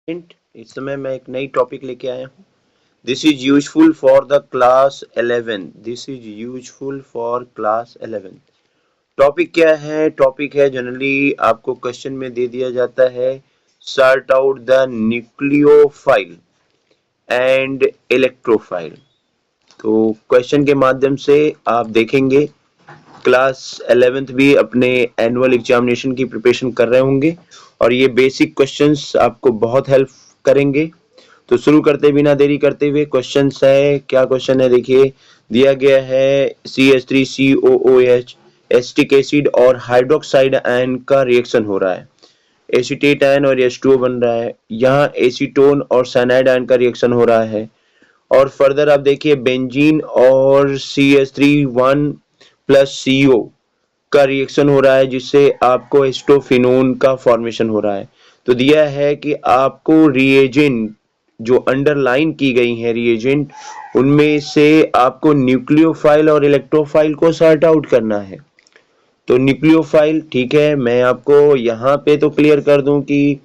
इस समय मैं एक नई टॉपिक लेके आया हूँ। This is useful for the class 11। This is useful for class 11। Topic क्या है? टॉपिक है जनरली आपको क्वेश्चन में दे दिया जाता है, sort out the nucleophile and electrophile. तो क्वेश्चन के माध्यम से आप देखेंगे क्लास 11th भी अपने एनुअल एग्जामिनेशन की प्रिपरेशन कर रहे होंगे और ये बेसिक क्वेश्चंस आपको बहुत हेल्प करेंगे। तो शुरू करते बिना देरी करते हुए क्वेश्चन है। क्या क्वेश्चन है? देखिए, दिया गया है CH3COOH एसिटिक एसिड और हाइड्रोक्साइड आयन का रिएक्शन हो रहा है। एसीटेट आयन और H2O बन रहा है। यहाँ एसीटोन और साइनाइड आयन का रिएक्शन हो रहा है। और फर्दर आप देखिए बेंजीन और CH3 प्लस CO का रिएक्शन हो रहा है, जिससे आपको एस्टोफिनोन का फॉर्मेशन हो रहा है। तो दिया है कि आपको रिएजेंट जो अंडरलाइन की गई है रिएजेंट, उनमें से आपको न्यूक्लियोफाइल और इलेक्ट्रोफाइल को सॉर्ट आउट करना है। तो न्यूक्लियोफाइल ठीक है, मैं आपको यहाँ पे तो क्लियर कर दूं कि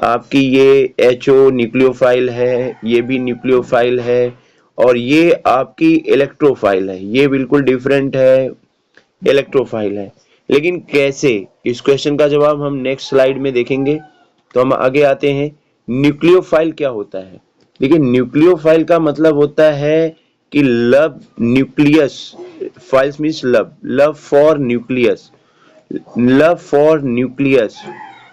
आपकी ये HO न्यूक्लियोफाइल है, ये भी न्यूक्लियोफाइल है और ये आपकी इलेक्ट्रोफाइल है। ये बिल्कुल डिफरेंट है, इलेक्ट्रोफाइल है। लेकिन कैसे? इस क्वेश्चन का जवाब हम नेक्स्ट स्लाइड में देखेंगे। तो हम आगे आते हैं। न्यूक्लियोफाइल क्या होता है? देखिए, न्यूक्लियोफाइल का मतलब होता है कि love nucleus, files means love, love for nucleus, love for nucleus.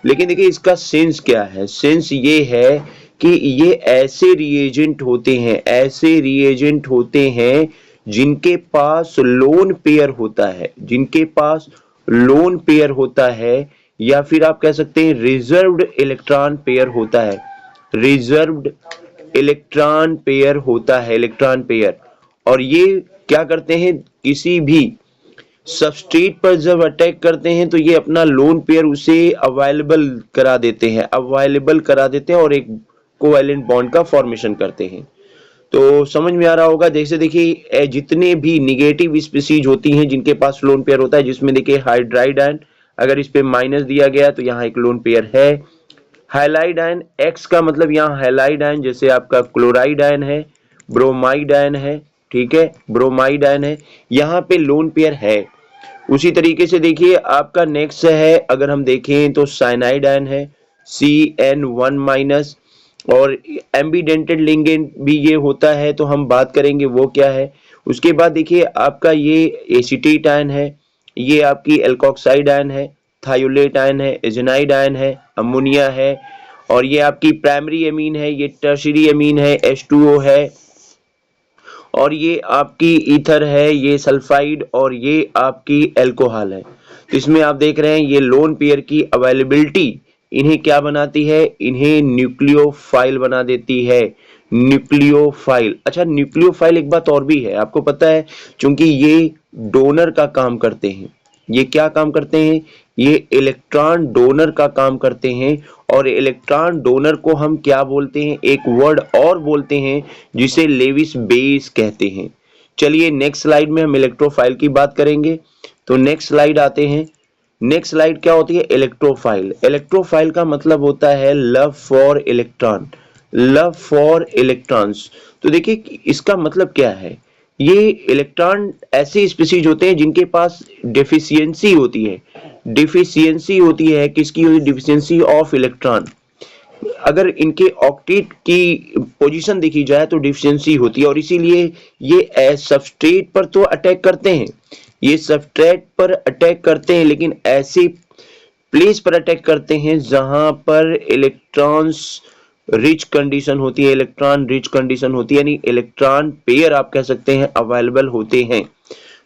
लेकिन देखिए इसका सेंस क्या है? सेंस ये है कि ये ऐसे रिएजेंट होते हैं, ऐसे रिएजेंट होते हैं जिनके पास लोन पेयर होता है, जिनके पास लोन पेयर होता है, या फिर आप कह सकते हैं रिजर्व्ड इलेक्ट्रॉन पेयर होता है। रिजर्व्ड इलेक्ट्रॉन पेयर होता है, इलेक्ट्रॉन पेयर। और ये क्या करते हैं? किसी भी सबस्ट्रेट पर जब अटैक करते हैं तो ये अपना लोन पेयर उसे अवेलेबल करा देते हैं, अवेलेबल करा देते हैं और एक कोवैलेंट बॉन्ड का फॉर्मेशन करते हैं। तो समझ में आ रहा होगा। जैसे देखिए जितने भी निगेटिव स्पीसीज होती हैं जिनके पास लोन पेयर होता है, जिसमें देखिए हाइड्राइड आयन, अगर इस पे माइनस दिया गया तो यहाँ एक लोन पेयर है। हाइलाइड आयन, एक्स का मतलब यहाँ हाइलाइड आयन, जैसे आपका क्लोराइड आयन है, ब्रोमाइड आयन है, ठीक है, ब्रोमाइड आयन है, यहाँ पे लोन पेयर है। उसी तरीके से देखिए आपका नेक्स्ट है, अगर हम देखें तो साइनाइड आयन है, CN1-, और एम्बीडेंटेड लिगेंड भी ये होता है, तो हम बात करेंगे वो क्या है। उसके बाद देखिए आपका ये एसीटेट आयन है, ये आपकी एल्कोक्साइड आयन है, थायोलेट आयन है, एजेनाइड आयन है, अमोनिया है, और ये आपकी प्राइमरी एमीन है, ये टर्शियरी एमीन है, H2O है, और ये आपकी ईथर है, ये सल्फाइड, और ये आपकी एल्कोहल है। तो इसमें आप देख रहे हैं ये लोन पेयर की अवेलेबिलिटी इन्हें क्या बनाती है? इन्हें न्यूक्लियोफाइल बना देती है। न्यूक्लियोफाइल। अच्छा, न्यूक्लियोफाइल एक बात और भी है, आपको पता है, क्योंकि ये डोनर का काम करते हैं। ये क्या काम करते हैं? ये इलेक्ट्रॉन डोनर का काम करते हैं। और इलेक्ट्रॉन डोनर को हम क्या बोलते हैं? एक वर्ड और बोलते हैं जिसे लेविस बेस कहते हैं। चलिए नेक्स्ट स्लाइड में हम इलेक्ट्रोफाइल की बात करेंगे। तो नेक्स्ट स्लाइड आते हैं। नेक्स्ट स्लाइड क्या होती है? इलेक्ट्रोफाइल। इलेक्ट्रोफाइल का मतलब होता है love for electron, love for electrons. तो देखिए इसका मतलब क्या है? ये इलेक्ट्रॉन ऐसे स्पीसीज होते हैं जिनके पास डेफिशिएंसी होती है। डिफिशियंसी होती है किसकी? Deficiency of electron. अगर इनके ऑक्टेट की पोजीशन देखी जाए तो डिफिशियंसी होती है, और इसीलिए ये सबस्ट्रेट पर तो अटैक करते हैं, ये सबस्ट्रेट पर अटैक करते हैं, लेकिन ऐसे प्लेस पर अटैक करते हैं जहां पर इलेक्ट्रॉन्स रिच कंडीशन होती है, इलेक्ट्रॉन रिच कंडीशन होती है, यानी इलेक्ट्रॉन पेयर आप कह सकते हैं अवेलेबल होते हैं।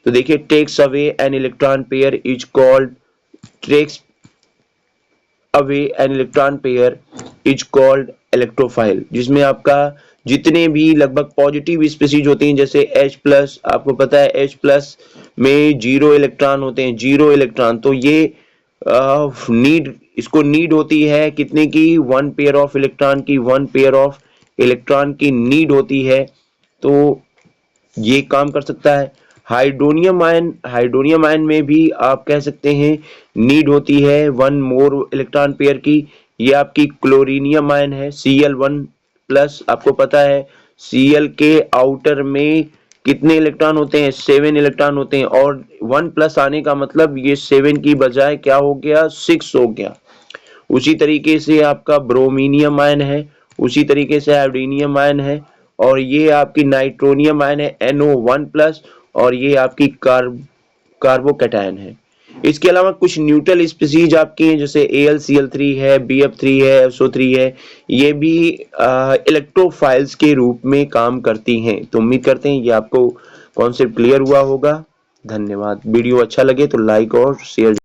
तो देखिए takes away an electron pair is called, takes away an electron pair is called electrophile, जिसमें आपका जितने भी लगभग पॉजिटिव स्पीसीज होती हैं, जैसे H+, आपको पता है H+ में 0 इलेक्ट्रॉन होते हैं, 0 इलेक्ट्रॉन। तो ये नीड, इसको नीड होती है कितने की? 1 पेयर ऑफ इलेक्ट्रॉन की, 1 पेयर ऑफ इलेक्ट्रॉन की नीड होती है। तो ये काम कर सकता है। हाइड्रोनियम आयन, हाइड्रोनियम आयन में भी आप कह सकते हैं नीड होती है 1 मोर इलेक्ट्रॉन पेयर की, ये आपकी क्लोरीनियम आयन है Cl1+। आपको पता है Cl के आउटर में कितने इलेक्ट्रॉन होते हैं, 7 इलेक्ट्रॉन होते हैं, और 1+ आने का मतलब ये 7 की बजाय क्या हो गया, 6 हो गया। उसी तरीके से आपका ब्रोमीनियम आयन है, उसी तरीके से आयोडीनियम आयन है, और ये आपकी नाइट्रोनियम आयन है NO1+, और ये आपकी कार्बोकैटायन है। इसके अलावा कुछ न्यूट्रल स्पीसीज आपकी हैं, जैसे AlCl3 है, BF3 है, SO3 है। ये भी इलेक्ट्रोफाइल्स के रूप में काम करती हैं। तो उम्मीद करते हैं ये आपको कॉन्सेप्ट क्लियर हुआ होगा। धन्यवाद। वीडियो अच्छा लगे तो लाइक और शेयर